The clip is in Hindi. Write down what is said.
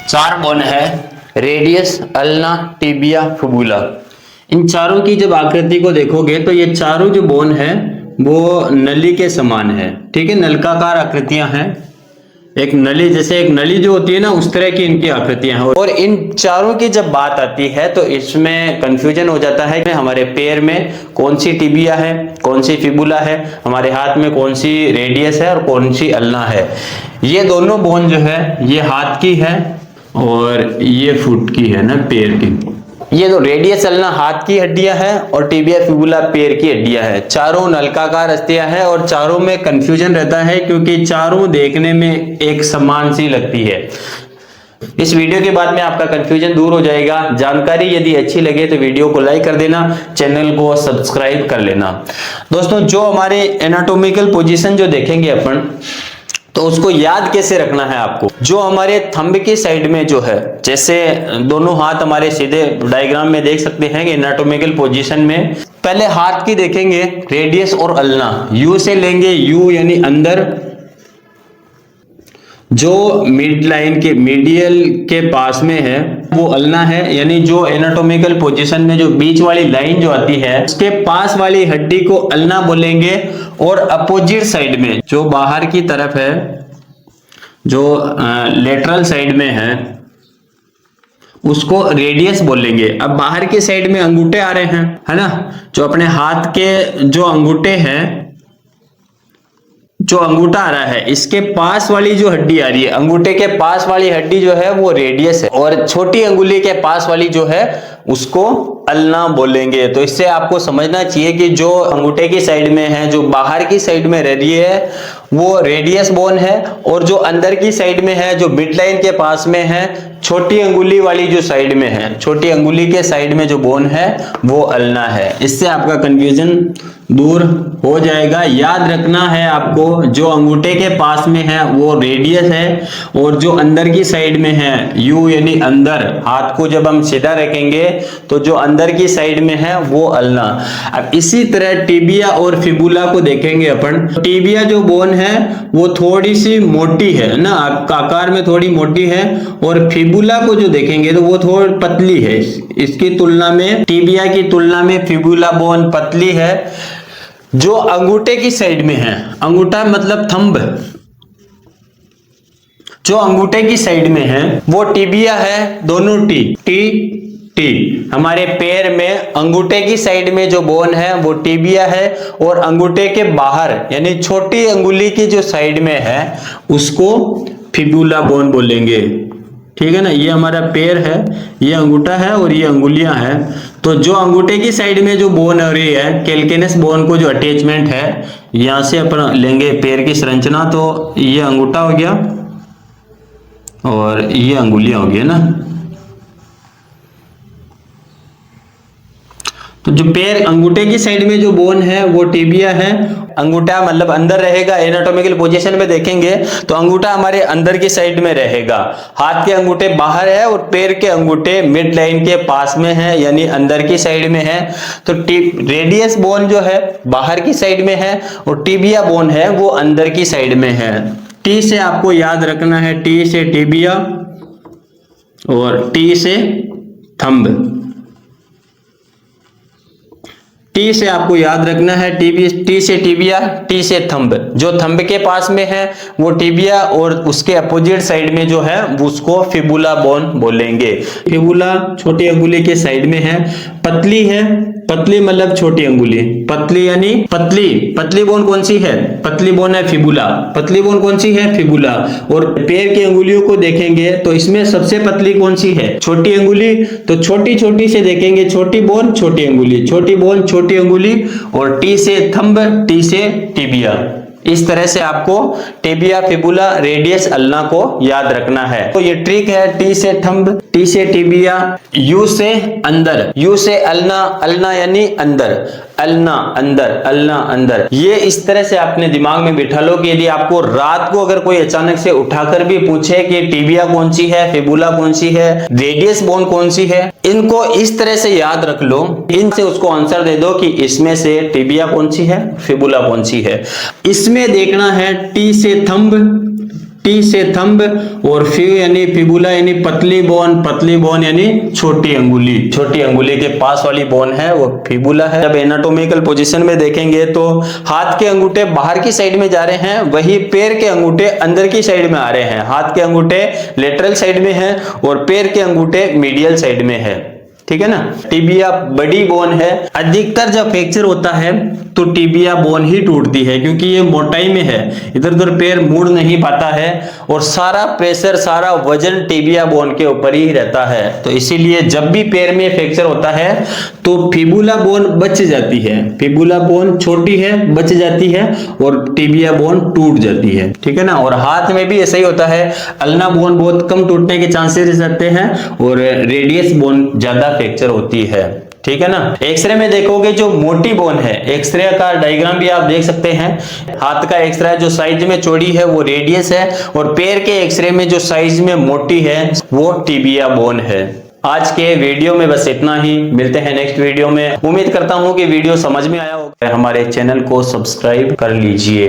चार बोन है, रेडियस, अल्ना, टिबिया, फिबुला। इन चारों की जब आकृति को देखोगे तो ये चारों जो बोन है वो नली के समान है। ठीक है, नलकाकार आकृतियां हैं, एक नली, जैसे एक नली जो होती है ना, उस तरह की इनकी आकृतियां हैं। और इन चारों की जब बात आती है तो इसमें कंफ्यूजन हो जाता है कि हमारे पैर में कौन सी टिबिया है, कौन सी फिबुला है, हमारे हाथ में कौन सी रेडियस है और कौन सी अल्ना है। ये दोनों बोन जो है ये हाथ की है और ये फुट की है ना, पैर की। ये तो रेडियस अल्ना हाथ की हड्डियां हैं और टिबिया फिबुला पैर की हड्डियां हैं। चारों नलकाकार अस्थियां हैं और चारों में कंफ्यूजन रहता है क्योंकि चारों देखने में एक समान सी लगती है। इस वीडियो के बाद में आपका कंफ्यूजन दूर हो जाएगा। जानकारी यदि अच्छी लगे तो वीडियो को लाइक कर देना, चैनल को सब्सक्राइब कर लेना। दोस्तों, जो हमारे एनाटॉमिकल पोजीशन जो देखेंगे अपन, तो उसको याद कैसे रखना है आपको। जो हमारे थंब की साइड में जो है, जैसे दोनों हाथ हमारे सीधे डायग्राम में देख सकते हैं कि एनाटॉमिकल पोजीशन में पहले हाथ की देखेंगे रेडियस और अल्ना। यू से लेंगे, यू यानी अंदर, जो मिड लाइन के मीडियल के पास में है वो अल्ना है, यानी जो एनाटॉमिकल पोजीशन में जो बीच वाली लाइन जो आती है उसके पास वाली हड्डी को अल्ना बोलेंगे। और अपोजिट साइड में जो बाहर की तरफ है, जो लेटरल साइड में है, उसको रेडियस बोलेंगे। अब बाहर की साइड में अंगूठे आ रहे हैं, है ना, जो अपने हाथ के जो अंगूठे हैं, जो अंगूठा आ रहा है इसके पास वाली जो हड्डी आ रही है, अंगूठे के पास वाली हड्डी जो है वो रेडियस है और छोटी अंगुली के पास वाली जो है उसको अल्ना बोलेंगे। तो इससे आपको समझना चाहिए कि जो अंगूठे की साइड में है, जो बाहर की साइड में रह रही है, वो रेडियस बोन है और जो अंदर की साइड में है, जो मिड लाइन के पास में है, छोटी अंगुली वाली जो साइड में है, छोटी अंगुली के साइड में जो बोन है वो अल्ना है। इससे आपका कंफ्यूजन दूर हो जाएगा। याद रखना है आपको, जो अंगूठे के पास में है वो रेडियस है और जो अंदर की साइड में है, यू यानी अंदर, हाथ को जब हम सीधा रखेंगे तो जो अंदर की साइड में है वो अल्ना। अब इसी तरह टिबिया और फिबुला को देखेंगे अपन। टिबिया जो बोन है वो थोड़ी सी मोटी है ना, आकार में थोड़ी मोटी है, और फिबुला को जो देखेंगे तो वो थोड़ी पतली है। इसकी तुलना में, टिबिया की तुलना में फिबुला बोन पतली है। जो अंगूठे की साइड में है, अंगूठा मतलब थंब, जो अंगूठे की साइड में है वो टिबिया है, दोनों टी टी टी। हमारे पैर में अंगूठे की साइड में जो बोन है वो टिबिया है और अंगूठे के बाहर यानी छोटी अंगुली की जो साइड में है उसको फिबुला बोन बोलेंगे। ठीक है ना, ये हमारा पैर है, ये अंगूठा है और ये अंगुलियां हैं। तो जो अंगूठे की साइड में जो बोन हो रही है, कैल्केनस बोन को जो अटैचमेंट है, यहां से अपन लेंगे पैर की संरचना। तो ये अंगूठा हो गया और ये अंगुलियां हो गई ना। तो जो पैर अंगूठे की साइड में जो बोन है वो टिबिया है। अंगूठा मतलब अंदर रहेगा। एनाटॉमिकल पोजीशन में देखेंगे तो अंगूठा हमारे अंदर की साइड में रहेगा, हाथ के अंगूठे बाहर है और पैर के अंगूठे मिड लाइन के पास में है यानी अंदर की साइड में है। तो रेडियस बोन जो है बाहर की साइड में है और टिबिया बोन है वो अंदर की साइड में है। टी से आपको याद रखना है, टी से टिबिया और टी से थंब। टी से आपको याद रखना है टी से टिबिया, टी से थंब। जो थंब के पास में है वो टिबिया और उसके अपोजिट साइड में जो है उसको फिबुला बोन बोलेंगे। फिबुला छोटी अंगुली के साइड में है, पतली है, पतली मतलब छोटी अंगुली, पतली यानी पतली। पतली बोन कौन सी है? पतली बोन है फिबुला। पतली बोन कौन सी है? फिबुला। और पैर की अंगुलियों को देखेंगे तो इसमें सबसे पतली कौन सी है? छोटी अंगुली। तो छोटी छोटी से देखेंगे, छोटी बोन छोटी अंगुली, छोटी बोन छोटी अंगुली, और टी से थंब, टी से टिबिया। इस तरह से आपको टिबिया, फिबुला, रेडियस, अल्ना को याद रखना है। तो ये ट्रिक है, टी से थंब, टी से टिबिया, यू से अंदर, यू से अल्ना, अल्ना यानी अंदर, अल्ना अंदर, अल्ना अंदर। ये इस तरह से आपने दिमाग में बिठा लो कि यदि आपको रात को अगर कोई अचानक से उठाकर भी पूछे कि टिबिया कौन सी है, फिबुला कौन सी है, रेडियस बोन कौन सी है, इनको इस तरह से याद रख लो, इनसे उसको आंसर दे दो कि इसमें से टिबिया कौन सी है, फिबुला कौन सी है। इसमें देखना है टी से थंब, टी से थंब, और फिर यानी फिबुला यानी पतली बोन यानी छोटी अंगुली, छोटी अंगुली के पास वाली बोन है वो फिबुला है। जब एनाटॉमिकल पोजीशन में देखेंगे तो हाथ के अंगूठे बाहर की साइड में जा रहे हैं, वही पैर के अंगूठे अंदर की साइड में आ रहे हैं। हाथ के अंगूठे लेटरल साइड में है और पैर के अंगूठे मीडियल साइड में है, ठीक है ना। टिबिया बड़ी बोन है। अधिकतर जब फ्रैक्चर होता है तो टिबिया बोन ही टूटती है, क्योंकि ये मोटाई में है, इधर उधर पैर मुड़ नहीं पाता है और सारा प्रेशर, सारा वजन टिबिया बोन के ऊपर ही रहता है। तो इसीलिए जब भी पैर में फ्रैक्चर होता है तो फिबुला बोन बच जाती है, फिबुला बोन छोटी है बच जाती है और टिबिया बोन टूट जाती है, ठीक है ना। और हाथ में भी ऐसा ही होता है, अल्ना बोन बहुत कम टूटने के चांसेस रहते हैं और रेडियस बोन ज्यादा फ्रैक्चर होती है, ठीक है ना। एक्सरे में देखोगे जो मोटी बोन है, एक्सरे का डायग्राम भी आप देख सकते हैं। हाथ का एक्सरे जो साइज में चौड़ी है वो रेडियस है और पैर के एक्सरे में जो साइज में मोटी है वो टिबिया बोन है। आज के वीडियो में बस इतना ही, मिलते हैं नेक्स्ट वीडियो में। उम्मीद करता हूं कि वीडियो समझ में आया होगा। हमारे चैनल को सब्सक्राइब कर लीजिए।